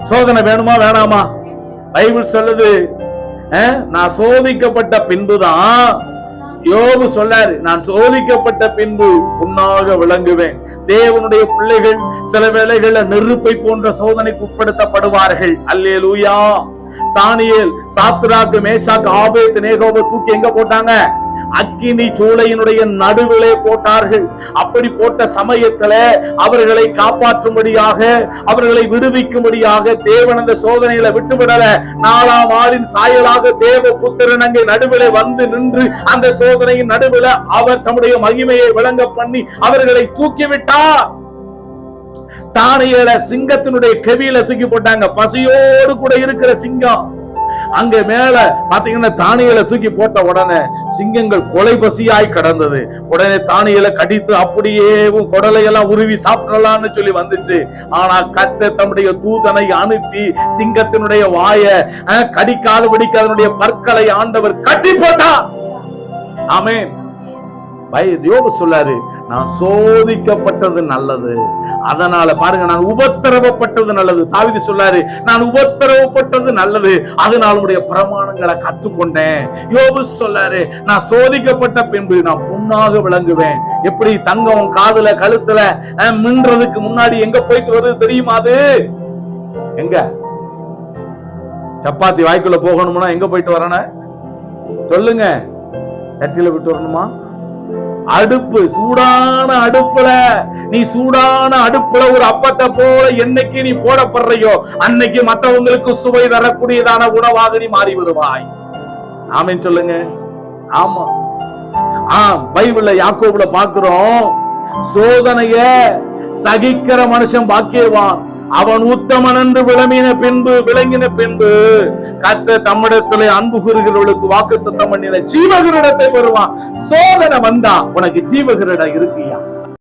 சோதனை வேணுமா வேணாமா? பைபிள் சொல்லுது, நான் சோதிக்கப்பட்ட பின்புதான், யோபு சொல்லாரு, நான் சோதிக்கப்பட்ட பின்பு புண்ணாக விளங்குவேன். தேவனுடைய பிள்ளைகள் சில வேளைகள்ல நெருப்பை போன்ற சோதனைக்கு உட்படுத்தப்படுவார்கள். அல்லேலூயா. தானியேல், சாத்ராக்கு, மேஷாக்கு, ஆபேத் நேகோவை தூக்கி எங்க போட்டாங்க? அக்கினி சூளையினுடைய நடுவிலே போட்டார்கள். அப்படி போட்ட சமயத்துல அவர்களை காப்பாற்றும்படியாக, அவர்களை விடுவிக்கும்படியாக தேவன் அந்த சோதனையில விட்டுவிடல. 4ஆம் ஆளின் சாயலாக தேவ புத்திரன் அங்கே நடுவிலே வந்து நின்று அந்த சோதனையின் நடுவில அவர் தம்முடைய மகிமையை விளங்க பண்ணி அவர்களை தூக்கிவிட்டார். தானியேலை சிங்கத்தினுடைய கெவியில தூக்கி போட்டாங்க. பசியோடு கூட இருக்கிற சிங்கம் அங்க மேல பாத்தீங்கன்னா தானியேலை தூக்கி போட்ட உடனே சிங்கங்கள் கொலை பசியாய் கடந்தது. உடனே தானியேலை கடித்து அப்படியே குடலையெல்லாம் உருவி சாப்பிடலாம்னு சொல்லி வந்துச்சு. ஆனா கர்த்தர் தம்முடைய தூதனை அனுப்பி சிங்கத்தினுடைய வாய கடிக்காதபடிக்கு அதனுடைய பற்களை ஆண்டவர் கட்டி போட்டார். ஆமென். யோபு சொல்லாரு, நான் சோதிக்கப்பட்டது நல்லது, அதனால பாருங்க நான் உபத்திரவப்பட்டது நல்லது. தாவீது சொல்லாரு, நான் உபத்திரவப்பட்டது நல்லது, அதனால உடைய பிரமாணங்களை கத்துக்கொண்டேன். யோபு சொல்லாரு, நான் சோதிக்கப்பட்ட பின்பு நான் புண்ணாக விளங்குவேன். எப்படி தங்கம் காதுல கழுத்துல மின்றதுக்கு முன்னாடி எங்க போயிட்டு வருது தெரியுமா? அது எங்க? சப்பாத்தி வாய்க்குள்ள போகணும்னா எங்க போயிட்டு வரணும் சொல்லுங்க? சட்டியில விட்டு வரணுமா? அடுப்பு, சூடான அடுப்புல, நீ சூடான அடுப்புல ஒரு அப்பத்தை போல என்னைக்கு நீ போடப்படுறையோ அன்னைக்கு மற்றவங்களுக்கு சுவை தரக்கூடியதான உணவாக நீ மாறி விடுவாய். ஆமென் சொல்லுங்க. ஆமா. பைபிள்ல யாக்கோபுல பாக்குறோம், சோதனைய சகிக்கிற மனுஷன் பாக்கியவான், அவன் உத்தமன் என்று விளங்கின பின்பு கர்த்தர் தம்மிடத்திலே அன்பு கூறுகிறவர்களுக்கு வாக்குத்தத்தம் பண்ணின ஜீவகிரீடத்தை பெறுவான். சோதனை வந்தா உனக்கு ஜீவகிரீடம் இருக்கியா?